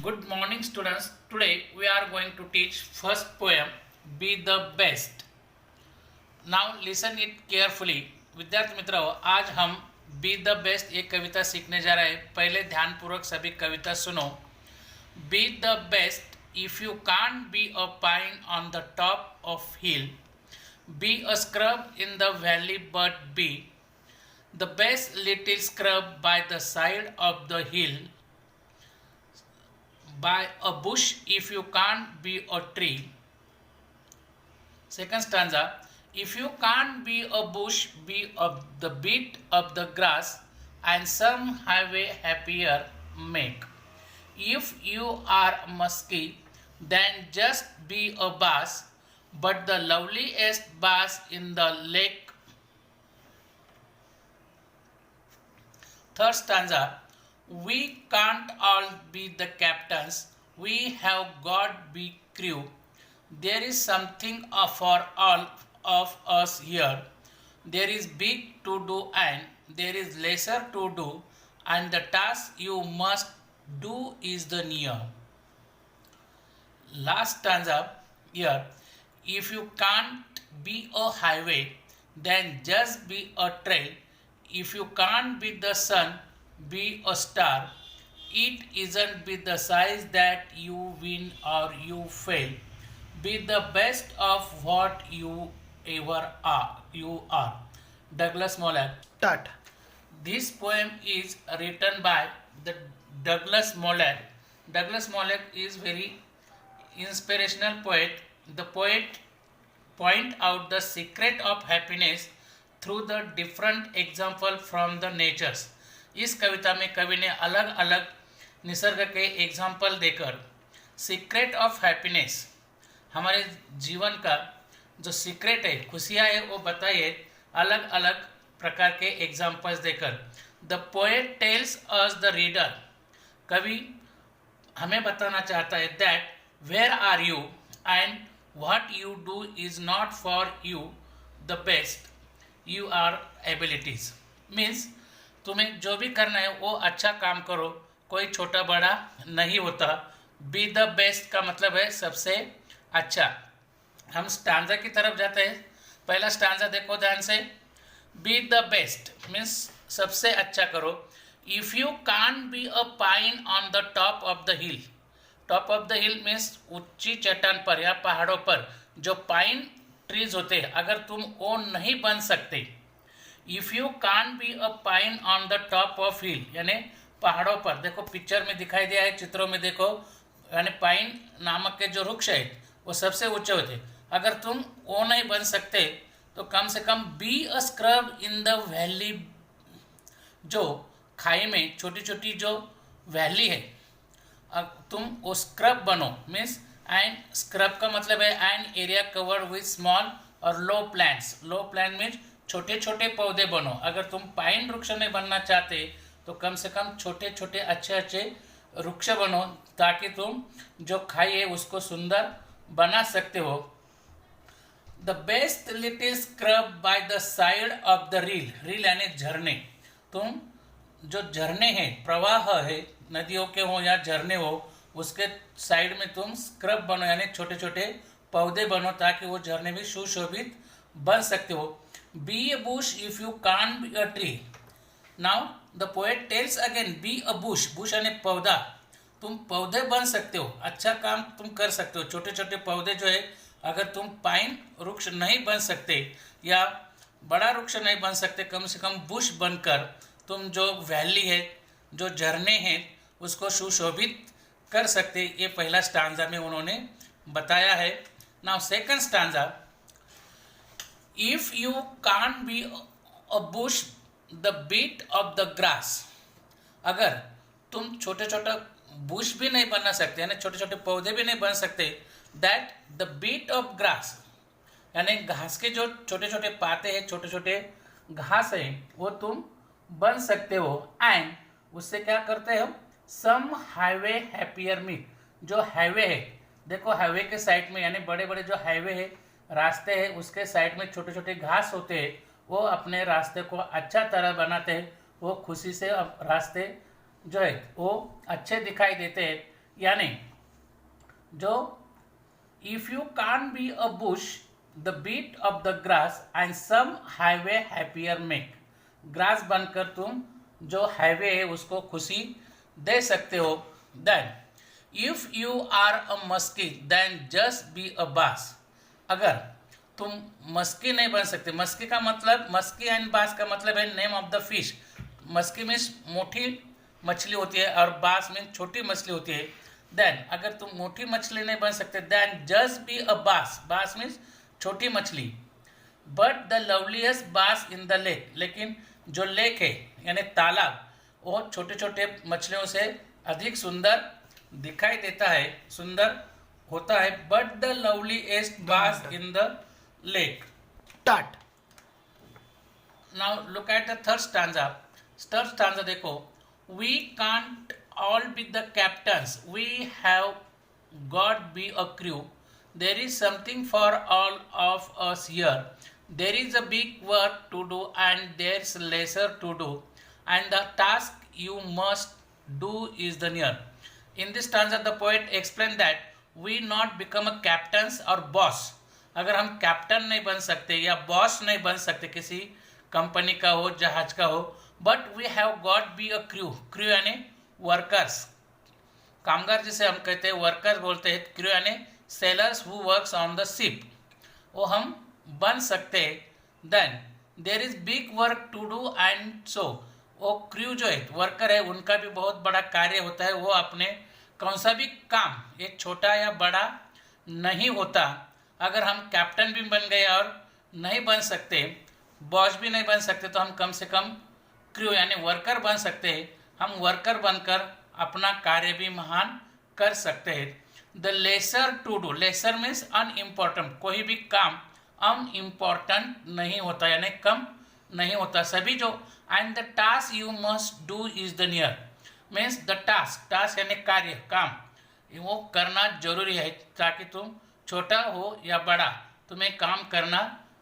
Good morning students. Today we are going to teach first poem Be the Best. Now listen it carefully. विद्यार्थी मित्रों, आज हम Be the Best एक कविता सीखने जा रहे हैं. पहले ध्यानपूर्वक सभी कविता सुनो. Be the best if you can't be a pine on the top of hill. Be a scrub in the valley but be the best little scrub by the side of the hill. By a bush if you can't be a tree. Second stanza, if you can't be a bush, be of the beat of the grass and some highway happier make. If you are musky, then just be a bass, but the loveliest bass in the lake. Third stanza, we can't all be the captains, we have got big crew. There is something for all of us here. There is big to do and there is lesser to do, and the task you must do is the near. Last stanza here, if you can't be a highway, then just be a trail. If you can't be the sun, be a star. It isn't be the size that you win or you fail. Be the best of what you ever are. You are. Douglas Mollett. Start. This poem is written by the Douglas Mollett. Douglas Mollett is very inspirational poet. The poet point out the secret of happiness through the different example from the natures. इस कविता में कवि ने अलग अलग निसर्ग के example देकर secret of happiness, हमारे जीवन का जो सीक्रेट है, खुशियाँ है, वो बताइए अलग अलग प्रकार के एग्जाम्पल्स देकर. The poet tells us the reader, कवि हमें बताना चाहता है that where are you and what you do is not for you the best you are abilities. Means तुम्हें जो भी करना है वो अच्छा काम करो, कोई छोटा बड़ा नहीं होता. बी द बेस्ट का मतलब है सबसे अच्छा. हम स्टांजा की तरफ जाते हैं. पहला स्टांजा देखो ध्यान से. बी द बेस्ट मीन्स सबसे अच्छा करो. If you can't be a pine on the top of the hill. Top of the hill means ऊंची चट्टान पर या पहाड़ों पर जो पाइन ट्रीज होते हैं, अगर तुम वो नहीं बन सकते. If you can't be a pine on the top of hill यानी पहाड़ों पर. देखो पिक्चर में दिखाई दिया है, चित्रों में देखो, यानी पाइन नामक के जो वृक्ष है वो सबसे ऊंचे होते. अगर तुम वो नहीं बन सकते तो कम से कम be a scrub in the valley. जो खाई में छोटी छोटी जो वैली है, तुम वो स्क्रब बनो. मीन्स एंड स्क्रब का मतलब है an area covered with small और लो प्लांट्स. लो प्लांट मीन्स छोटे छोटे पौधे बनो. अगर तुम पाइन वृक्ष नहीं बनना चाहते तो कम से कम छोटे छोटे अच्छे अच्छे वृक्ष बनो, ताकि तुम जो खाई है उसको सुंदर बना सकते हो. The best little scrub by the side of the reel. Reel यानी झरने. तुम जो झरने हैं, प्रवाह है, नदियों के हो या झरने हो, उसके साइड में तुम स्क्रब बनो यानी छोटे छोटे पौधे बनो, ताकि वो झरने भी सुशोभित बन सकते हो. Be a bush if you can't be a tree. Now the poet tells again, be a bush. bush यानी पौधा. तुम पौधे बन सकते हो, अच्छा काम तुम कर सकते हो. छोटे छोटे पौधे जो है, अगर तुम पाइन वृक्ष नहीं बन सकते या बड़ा वृक्ष नहीं बन सकते, कम से कम बुश बनकर तुम जो वैली है, जो झरने हैं, उसको सुशोभित कर सकते. ये पहला स्टांजा में उन्होंने बताया है. Now second stanza, if you can't be a bush the beat of the grass. अगर तुम छोटे छोटे बुश भी नहीं बना सकते यानी छोटे छोटे पौधे भी नहीं बन सकते, that the beat of grass यानी घास के जो छोटे छोटे पाते हैं, छोटे छोटे घास है, वो तुम बन सकते हो. एंड उससे क्या करते हो, सम हाईवे हैप्पियर मी. जो हाईवे है, देखो हाईवे के साइड में यानी बड़े बड़े जो हाईवे है, रास्ते हैं, उसके साइड में छोटे छोटे घास होते हैं, वो अपने रास्ते को अच्छा तरह बनाते हैं. वो खुशी से रास्ते जो है वो अच्छे दिखाई देते हैं. यानी जो if you can be a bush the beat of the grass and some highway happier make, grass बनकर तुम जो हाईवे है उसको खुशी दे सकते हो. Then if you are a musky then just be a bass, अगर तुम मस्की नहीं बन सकते, मस्की का मतलब, मस्की एंड बास का मतलब है name of the fish. Musky means मोटी मछली होती है और बास मीन्स छोटी मछली होती है. देन अगर तुम मोटी मछली नहीं बन सकते देन जस्ट बी अ बास, बास मीन्स छोटी मछली. बट द लवलीस्ट बास इन द लेक, लेकिन जो लेक है यानी तालाब वो छोटे छोटे मछलियों से अधिक सुंदर दिखाई देता है, सुंदर होता है. बट द लवलीस्ट बास in the lake. Start. Now look at the third stanza. Third stanza देखो. We can't all be the captains. We have got be a crew. There is something for all of us here. There is a big work to do and there's lesser to do. And the task you must do is the near. In this stanza the poet explained that we not become a captains or boss. अगर हम captain नहीं बन सकते या boss नहीं बन सकते किसी कंपनी का हो, जहाज का हो, but we have got be a crew. Crew यानी वर्कर्स, कामगार जिसे हम कहते हैं वर्कर्स बोलते हैं. क्रू यानी sailors who works on the ship, वो हम बन सकते हैं. Then there is big work to do and so, वो क्रू जो है वर्कर है उनका भी बहुत बड़ा कार्य होता है. वो अपने कौन सा भी काम एक छोटा या बड़ा नहीं होता. अगर हम कैप्टन भी बन गए और नहीं बन सकते, बॉस भी नहीं बन सकते, तो हम कम से कम क्रू यानी वर्कर बन सकते हैं. हम वर्कर बनकर अपना कार्य भी महान कर सकते हैं. The lesser to do, lesser means unimportant, कोई भी काम अनइम्पॉर्टेंट नहीं होता यानी कम नहीं होता सभी जो. And the task you must do is the near, means the task, task यानी कार्य, काम, वो करना जरूरी है. ताकि तुम छोटा हो या बड़ा, तुम्हें काम करना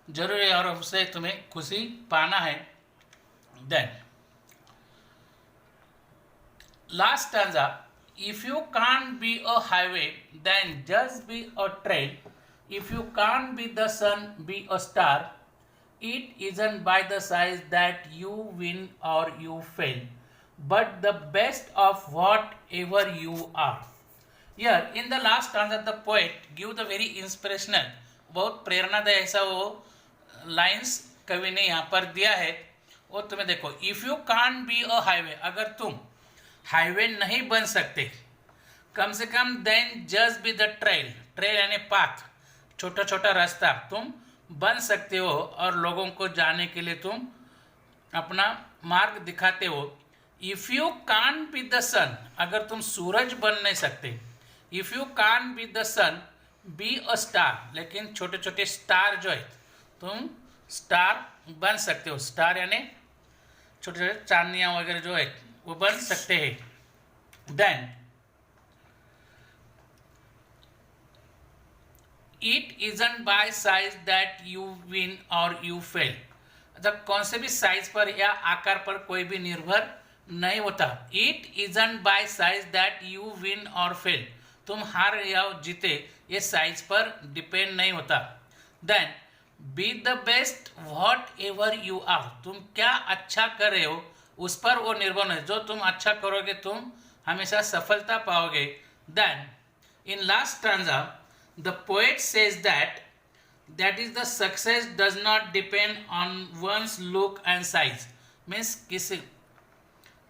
जरूरी है और उससे तुम्हें खुशी पाना है. Then last stanza. If you can't be a highway then just be a train. If you can't be the sun be a star. It isn't by the size that you win और you fail, but the best of whatever you are. Here in the last stanza the poet give the very inspirational, बहुत प्रेरणादायी ऐसा वो lines कवि ने यहाँ पर दिया है. वो तुम्हें देखो, if you can't be a highway, अगर तुम हाईवे नहीं बन सकते कम से कम then just be the trail, trail यानी पाथ, छोटा छोटा रास्ता तुम बन सकते हो और लोगों को जाने के लिए तुम अपना मार्ग दिखाते हो. If you can't be the sun, अगर तुम सूरज बन नहीं सकते, if you can be the sun be a star, लेकिन छोटे छोटे स्टार जो है तुम स्टार बन सकते हो. स्टार यानी छोटे छोटे चांदनियाँ वगैरह जो है वो बन सकते हैं. Then it isn't by size that you win और यू फेल, मतलब कौन से भी साइज पर या आकार पर कोई भी निर्भर नहीं होता. It isn't by size that you win और फेल, तुम हार या जीते ये साइज पर डिपेंड नहीं होता. Then be the best whatever you are, तुम क्या अच्छा कर रहे हो उस पर वो निर्भर है. जो तुम अच्छा करोगे तुम हमेशा सफलता पाओगे. Then in last stanza the poet says that is the success does not depend on one's look and size, means किसी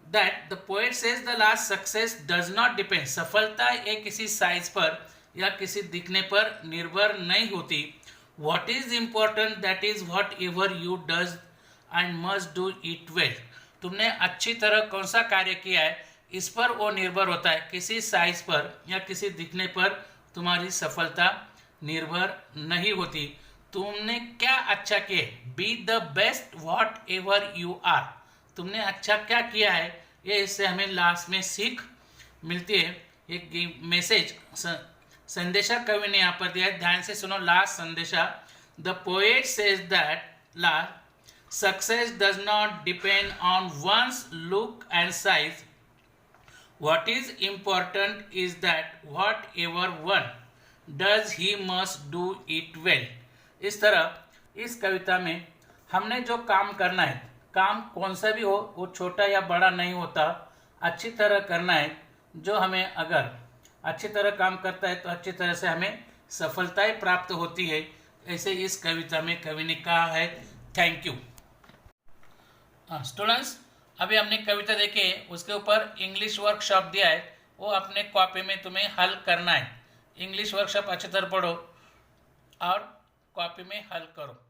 that the poet says the last success does not depend, सफलता ये किसी साइज पर या किसी दिखने पर निर्भर नहीं होती. what is important that is whatever you does and must do it well, तुमने अच्छी तरह कौन सा कार्य किया है इस पर वो निर्भर होता है. किसी साइज पर या किसी दिखने पर तुम्हारी सफलता निर्भर नहीं होती. तुमने क्या अच्छा किया, be the best whatever you are, तुमने अच्छा क्या किया है, ये इससे हमें लास्ट में सीख मिलती है. एक मैसेज संदेशा कवि ने यहाँ पर दिया है, ध्यान से सुनो लास्ट संदेशा. The poet says that success does not depend on one's look and size, What is important is that whatever one does he must do it well. इस तरह इस कविता में हमने जो काम करना है, काम कौन सा भी हो, वो छोटा या बड़ा नहीं होता, अच्छी तरह करना है। जो हमें अगर अच्छी तरह काम करता है तो अच्छी तरह से हमें सफलताएं प्राप्त होती है। ऐसे इस कविता में कवि ने कहा है। Thank you. स्टूडेंट्स, अभी हमने कविता देखी, उसके ऊपर इंग्लिश वर्कशॉप दिया है, वो अपने कॉपी में तुम्हें हल करना है। इंग्लिश वर्कशॉप अच्छी तरह पढ़ो और कॉपी में हल करो।